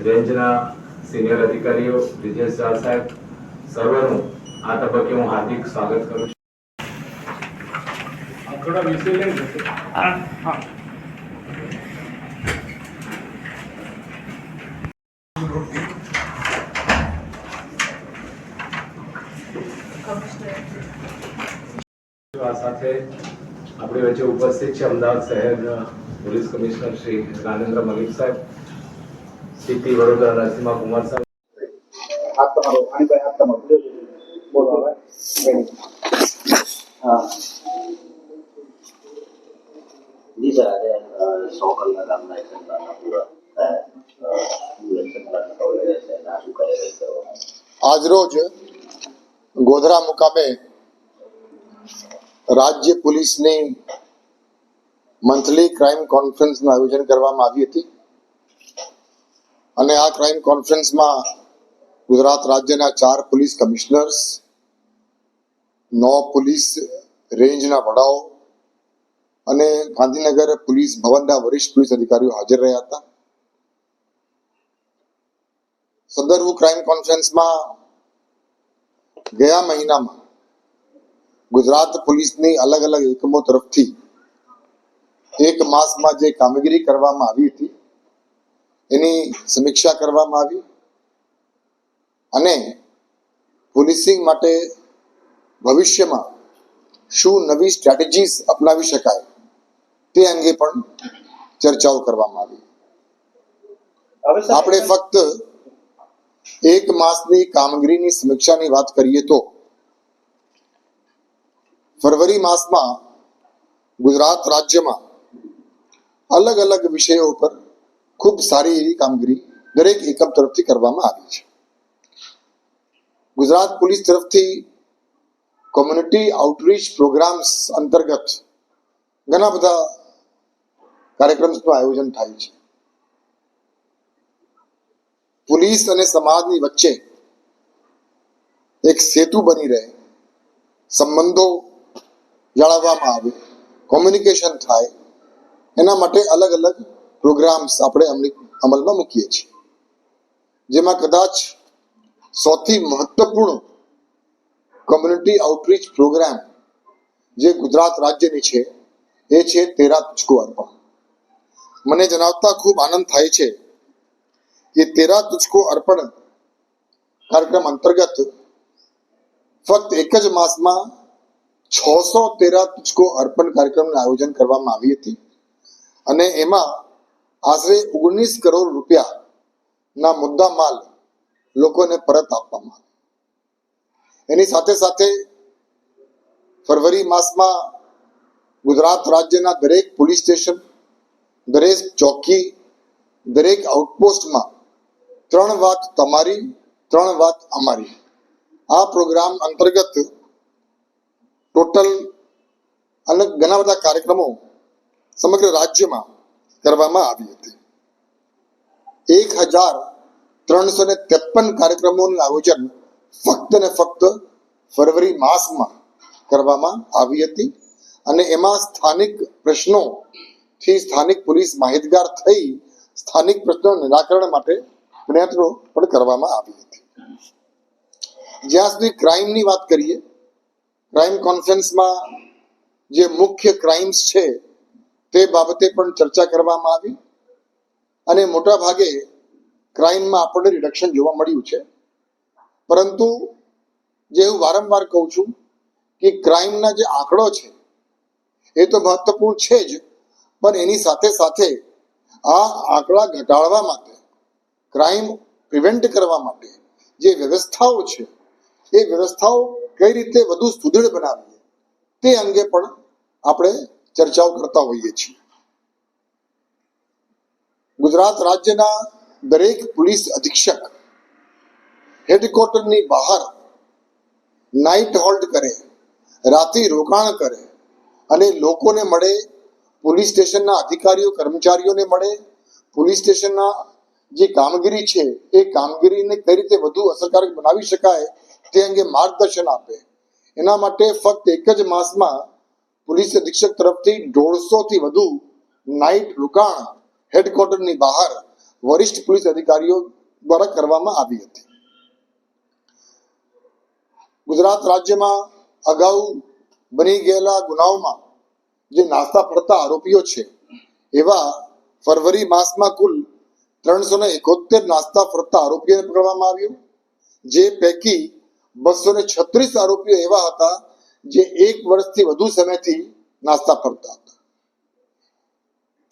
રેન્જના સિનિયર અધિકારીઓ, બ્રિજેશ શાહ સાહેબ, સર્વનું આ તબક્કે હું હાર્દિક સ્વાગત કરું છું. થોડા વિષય લઈ જશે. આ સાથે આપણી વચ્ચે ઉપસ્થિત છે અમદાવાદ શહેરના પોલીસ કમિશનર શ્રી જ્ઞાનેન્દ્ર મલિક સાહેબ, સીપી વડોદરા નરસિંહા કુમાર સાહેબ. जी सर, આજે 100 કલાક ગામના એક્શન પ્લાનના પૂરા એક્શન પ્લાન કવરેજ છે ના શું કાર્યવાહી કરવામાં આજરોજ ગોધરા મુકામે રાજ્ય પોલીસની મંથલી ક્રાઇમ કોન્ફરન્સનું આયોજન કરવામાં આવી હતી અને આ ક્રાઇમ કોન્ફરન્સમાં ગુજરાત રાજ્યના 4 પોલીસ કમિશનર્સ, 9 પોલીસ રેન્જના વડાઓ અને ગાંધીનગર પોલીસ ભવનના વરિષ્ઠ પોલીસ અધિકારીઓ હાજર રહ્યા હતા. સદરુ ક્રાઇમ કોન્ફરન્સમાં ગયા મહિનામાં ગુજરાત પોલીસની અલગ અલગ એકમો તરફથી એક માસમાં જે કામગીરી કરવામાં આવી હતી એની સમીક્ષા કરવામાં આવી અને પોલીસિંગ માટે ભવિષ્યમાં શું નવી સ્ટ્રેટેજીસ અપનાવી શકાય તે અંગે પણ ચર્ચાઓ કરવામાં આવી. આપણે ફક્ત એક માસની કામગીરીની સમીક્ષાની વાત કરીએ તો ફરવરી માસમાં ગુજરાત રાજ્યમાં અલગ અલગ વિષયો પર ખૂબ સારી એવી કામગીરી દરેક એકમ તરફથી કરવામાં આવી છે. ગુજરાત પોલીસ તરફથી કોમ્યુનિટી આઉટરીચ પ્રોગ્રામ્સ અંતર્ગત ઘણા બધા કાર્યક્રમનું આયોજન થાય છે. પોલીસ અને સમાજની વચ્ચે એક સેતુ બની રહે, સંબંધો જાળવવામાં આવે, કોમ્યુનિકેશન થાય, એના માટે અલગ અલગ પ્રોગ્રામ્સ આપણે અમલમાં મૂકીએ છીએ. જેમાં કદાચ સૌથી મહત્વપૂર્ણ કોમ્યુનિટી આઉટરીચ પ્રોગ્રામ જે ગુજરાત રાજ્યની છે એ છે તેરા તુજકો અર્પણ. મને જણાવતા ખૂબ આનંદ થાય છે કે તેરા તુજકો અર્પણ કાર્યક્રમ અંતર્ગત ફક્ત એક જ માસમાં 600 તેરા તુજકો અર્પણ કાર્યક્રમનું આયોજન કરવામાં આવી હતી અને એમાં આશરે 19 કરોડ રૂપિયાના મુદ્દા માલ લોકોને પરત આપવામાં આવ્યો. એની સાથે સાથે ફરવરી માસમાં ગુજરાત રાજ્યના દરેક પોલીસ સ્ટેશન, દરેક ચોકી, દરેક આઉટપોસ્ટમાં 3 વાત તમારી, 3 વાત અમારી આ પ્રોગ્રામ અંતર્ગત ટોટલ અને ઘણા બધા કાર્યક્રમો સમગ્ર રાજ્યમાં કરવામાં આવી હતી. 1353 કાર્યક્રમોનું આયોજન ફક્ત ને ફક્ત ફરવરી માસમાં કરવામાં આવી હતી અને એમાં સ્થાનિક પ્રશ્નોથી સ્થાનિક પોલીસ માહિતગાર થઈ સ્થાનિક પ્રશ્નો નિરાકરણ માટે પ્રયત્નો પણ કરવામાં આવી હતી. જ્યાં સુધી ક્રાઇમની વાત કરીએ, ક્રાઇમ કોન્ફરન્સમાં જે મુખ્ય ક્રાઇમ્સ છે તે બાબતે પણ ચર્ચા કરવામાં આવી અને મોટા ભાગે ક્રાઇમમાં આપણને રિડક્શન જોવા મળ્યું છે. પરંતુ જે હું વારંવાર કહું છું કે ક્રાઇમના જે આંકડો છે એ તો મહત્વપૂર્ણ છે જ, પણ એની સાથે સાથે આ આંકડા ઘટાડવા માટે, ક્રાઇમ પ્રિવેન્ટ કરવા માટે જે વ્યવસ્થાઓ છે એ વ્યવસ્થાઓ કઈ રીતે વધુ સુદૃઢ બનાવીએ તે અંગે પણ આપણે ચર્ચાઓ કરતા હોઈએ છીએ. ગુજરાત રાજ્યના દરેક પોલીસ અધિક્ષક હેડક્વાર્ટરની બહાર નાઇટ હોલ્ટ કરે, રાત્રિ રોકાણ કરે અને લોકોને મળે, પોલીસ સ્ટેશનના અધિકારીઓ કર્મચારીઓને મળે, પોલીસ સ્ટેશનના જે કામગીરી છે એ કામગીરીને કઈ રીતે વધુ અસરકારક બનાવી શકાય તે અંગે માર્ગદર્શન આપે. એના માટે ફક્ત એક જ માસમાં પોલીસ અધિક્ષક તરફથી 150થી વધુ નાઇટ રોકાણ હેડક્વાર્ટરની બહાર વરિષ્ઠ પોલીસ અધિકારીઓ દ્વારા કરવામાં આવી હતી. ગુજરાત રાજ્યમાં અગાઉ બની ગયેલા ગુનાઓમાં જે નાસ્તા ફરતા આરોપીઓ છે એવા ફરવરી માસમાં કુલ 371 નાસ્તા ફરતા આરોપીઓને પકડવામાં આવ્યું, જે પૈકી 236 આરોપીઓ એવા હતા જે 1 વર્ષથી વધુ સમયથી નાસ્તા ફરતા હતા.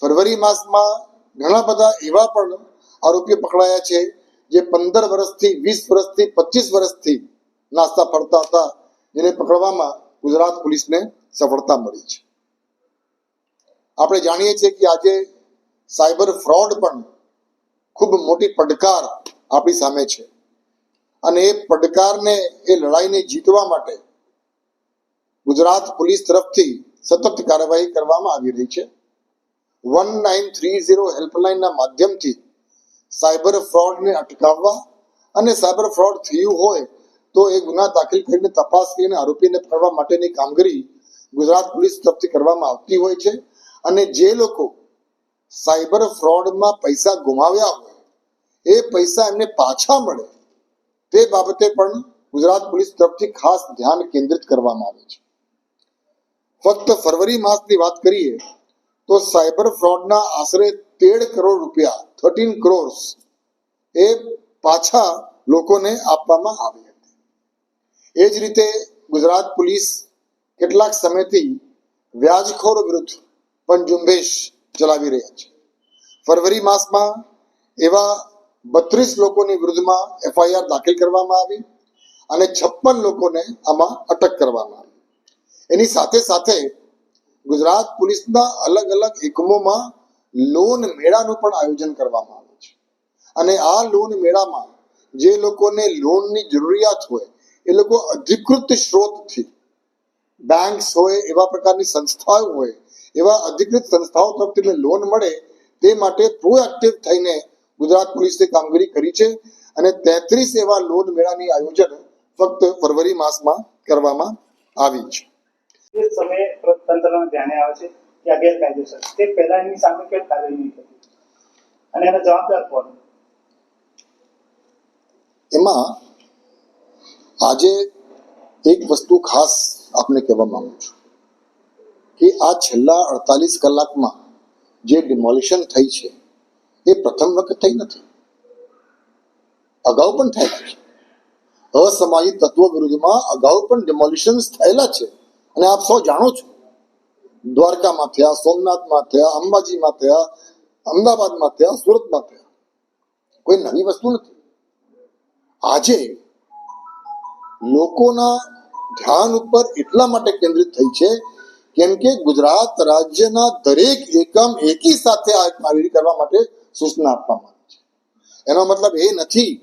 ફરવરી માસમાં ઘણા બધા એવા પણ આરોપીઓ પકડાયા છે જે 15 વર્ષથી 20 વર્ષથી 25 વર્ષથી નાસ્તા ફરતા હતા, જેને પકડવામાં ગુજરાત પોલીસને સફળતા મળી છે. આપણે જાણીએ છીએ કે આજે સાયબર ફ્રોડ પણ ખૂબ મોટી પડકાર આપણી સામે છે અને એ પડકારને એ લડાઈને જીતવા માટે ગુજરાત પોલીસ તરફથી સતત કાર્યવાહી કરવામાં આવી રહી છે. 1930 હેલ્પલાઇનના માધ્યમથી સાયબર ફ્રોડને અટકાવવા અને સાયબર ફ્રોડ થયું હોય તો એ ગુના દાખલ કરીને તપાસ કરીને આરોપીને પકડવા માટેની કામગીરી ગુજરાત પોલીસ તરફથી કરવામાં આવતી હોય છે. અને જે લોકો સાયબર ફ્રોડમાં પૈસા ગુમાવ્યા હોય એ પૈસા એમને પાછા મળે તે બાબતે પણ ગુજરાત પોલીસ તરફથી ખાસ ધ્યાન કેન્દ્રિત કરવામાં આવે છે. ફક્ત ફરવરી માસની વાત કરીએ તો સાયબર ફ્રોડના આશરે 13 કરોડ રૂપિયા 13 crores એ પાછા લોકોને આપવામાં આવી હતી. એ જ રીતે ગુજરાત પોલીસ કેટલાક સમયથી વ્યાજખોર વિરુદ્ધ પણ ઝુંબેશ ચલાવી રહ્યા છે. ફરવરી માસમાં એવા 32 લોકોની વિરુદ્ધમાં FIR દાખલ કરવામાં આવી અને 56 લોકોને આમાં અટક કરવામાં આવી. એની સાથે સાથે ગુજરાત પોલીસના અલગ અલગ એકમોમાં લોન મેળાનું પણ આયોજન કરવામાં આવે છે અને આ લોન મેળામાં જે લોકોને લોનની જરૂરિયાત હોય એ લોકો અધિકૃત સ્ત્રોતથી બેંક્સ હોય, એવા પ્રકારની સંસ્થાઓ હોય, એવા અધિકૃત સંસ્થાઓ તરફથી લોન મળે તે માટે પ્રોએક્ટિવ થઈને ગુજરાત પોલીસે કામગીરી કરી છે અને 33 એવા લોન મેળાની આયોજન ફક્ત ફરવરી માસમાં કરવામાં આવી છે. એ સમયે તંત્રના ધ્યાને આવે છે કે આ ગેરકાયદેસર તે પહેલા એની સામે કેમ કાર્યવાહી નહીં થતી અને એનો જવાબદાર કોણ? એમાં આજે એક વસ્તુ ખાસ આપને કહેવા માંગુ છું કે આ છેલ્લા 48 કલાકમાં જે ડિમોલિશન થઈ છે એ પ્રથમ વખત થઈ નથી, અગાઉ પણ થયેલા છે. અસામાજિક તત્વો વિરુદ્ધમાં અગાઉ પણ ડિમોલિશન્સ થયેલા છે અને આપ સૌ જાણો છો, દ્વારકામાં થયા, સોમનાથમાં થયા, અંબાજીમાં થયા, અમદાવાદમાં થયા, સુરતમાં થયા. કોઈ નવી વસ્તુ નથી. આજે લોકોના ધ્યાન ઉપર એટલા માટે કેન્દ્રિત થઈ છે કેમ કે ગુજરાત રાજ્યના દરેક એકમ એકી સાથે આ કામગીરી કરવા માટે સૂચના આપવામાં આવી છે. એનો મતલબ એ નથી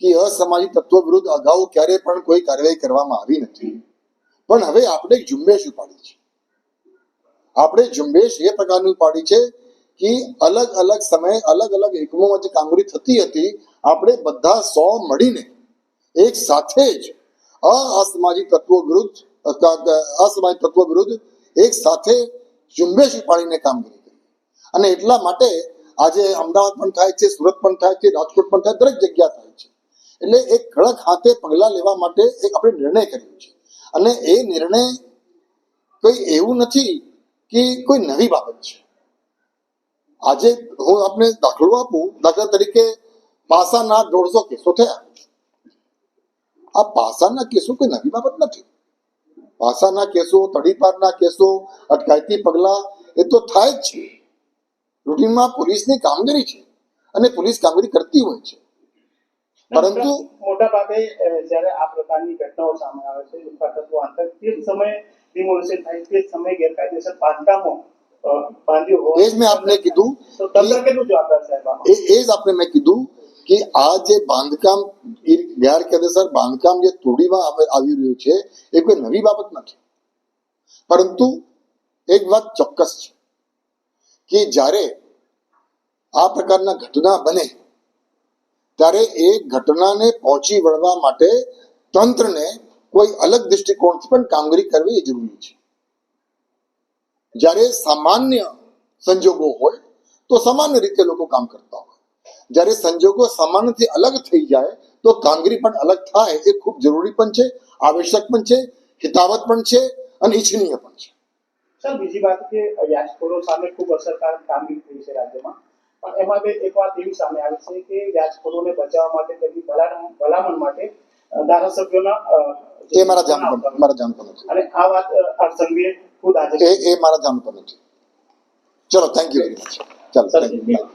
કે અસામાજિક તત્વો વિરુદ્ધ અગાઉ ક્યારે પણ કોઈ કાર્યવાહી કરવામાં આવી નથી, પણ હવે આપણે ઝુંબેશ ઉપાડી છે. આપણે ઝુંબેશ એ પ્રકારની ઉપાડી છે કે અલગ અલગ સમયે અલગ અલગ એકમોમાં જે કામગીરી થતી હતી આપણે બધા 100 મળીને એક સાથે જ અસામાજિક તત્વો વિરુદ્ધ એક સાથે ઝુંબેશ ઉપાડીને કામગીરી કરી. અને એટલા માટે આજે અમદાવાદ પણ થાય છે, સુરત પણ થાય છે, રાજકોટ પણ થાય, દરેક જગ્યા થાય છે. એટલે એક કડક હાથે પગલાં લેવા માટે એક આપણે નિર્ણય કર્યો છે અને એ નિર્ણય કોઈ એવું નથી કે કોઈ નવી બાબત છે. આજે હું આપને દાખલો આપું, દાખલા તરીકે પાસાના 150 કેસો થયા. આ પાસાના કેસો કોઈ નવી બાબત નથી. પાસાના કેસો, તડીપારના કેસો, અટકાયતી પગલાં એ તો થાય જ છે. રૂટીનમાં પોલીસની કામગીરી છે અને પોલીસ કામગીરી કરતી હોય છે. પરંતુ મોટા ભાગે જ્યારે આ પ્રકારની ઘટનાઓ સામે આવે છે તત્વો આંતર તે જ સમયે ડિમોલિશન થાય, તે જ સમયે ગેરકાયદેસર બાંધકામો બાંધ્યું હોય. એ જ મેં આપને કીધું, તો તંત્ર કેટલું જવાબદાર સાહેબ આમાં? એ જ આપણે મેં કીધું કે આ જે બાંધકામ ગેરકાયદેસર બાંધકામ જે તોડીમાં આવી રહ્યું છે એ કોઈ નવી બાબત નથી. પરંતુ એક વાત ચોક્કસ છે કે જ્યારે આ પ્રકારના ઘટના બને ત્યારે એ ઘટનાને પહોંચી વળવા માટે તંત્રને કોઈ અલગ દૃષ્ટિકોણથી પણ કામગીરી કરવી એ જરૂરી છે. જ્યારે સામાન્ય સંજોગો હોય તો સામાન્ય રીતે લોકો કામ કરતા હોય, જ્યારે સંજોગો સામાન્યથી અલગ થઈ જાય તો કામગીરી પણ અલગ થાય એ ખૂબ જરૂરી પણ છે, આવશ્યક પણ છે, હિતાવત પણ છે અને ઇચ્છનીય પણ છે. સર, બીજી વાત કે વ્યાજખોરો સામે ખૂબ અસરકારક કામગીરી થઈ છે રાજ્યમાં, પણ એમાં એક વાત એવી સામે આવી છે કે વ્યાજખોરોને બચાવવા માટે તેમની ભલામણ માટે ધારાસભ્યોના એ મારા ધ્યાન પર નથી. અને આ વાત સંઘવીએ ખુદ આજે એ મારા ધ્યાન પર નથી. ચલો, થેન્ક યુ વેરી મચ. ચાલો, થેન્ક યુ.